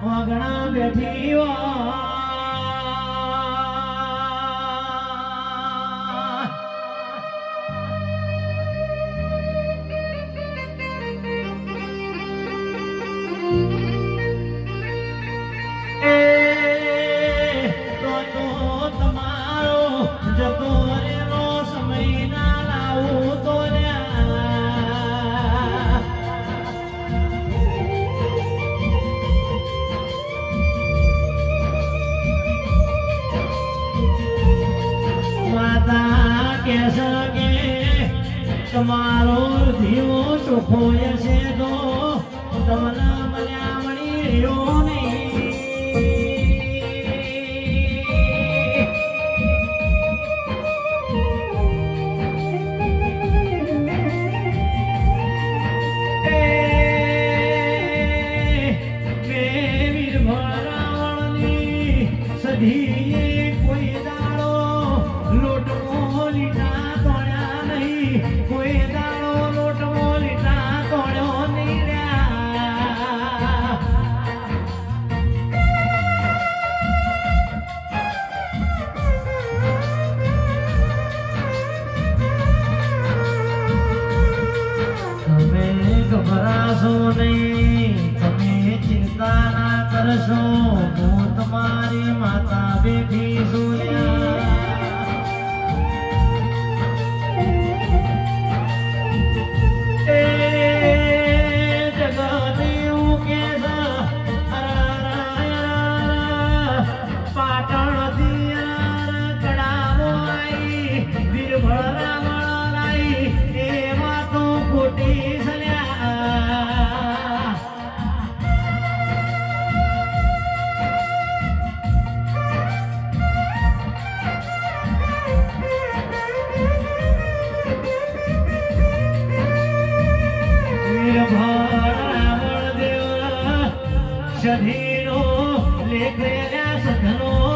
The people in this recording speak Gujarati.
વગણા બેઠી જતો રેલો સમય ના લાવું તો માતા કે સકે તમારો ધીવો ચોખ્ખો છે તો તમને મળ્યા મળી રહ્યો નહીં કોઈ દાડો લોટમો લીટા તોડ્યા નહીં કોઈ દાડો લોટમો લીટા તોડ્યો નહીં તમે ગભરાશો નહીં તમે ચિંતા ના કરશો હું તમારી માતા બેઠી સુન્યા એ જગત એવું કે પાટણથી કડાવો આવી વીરભરા મળાઈ એમાં તો ખોટી શરીરો લેખ સધનો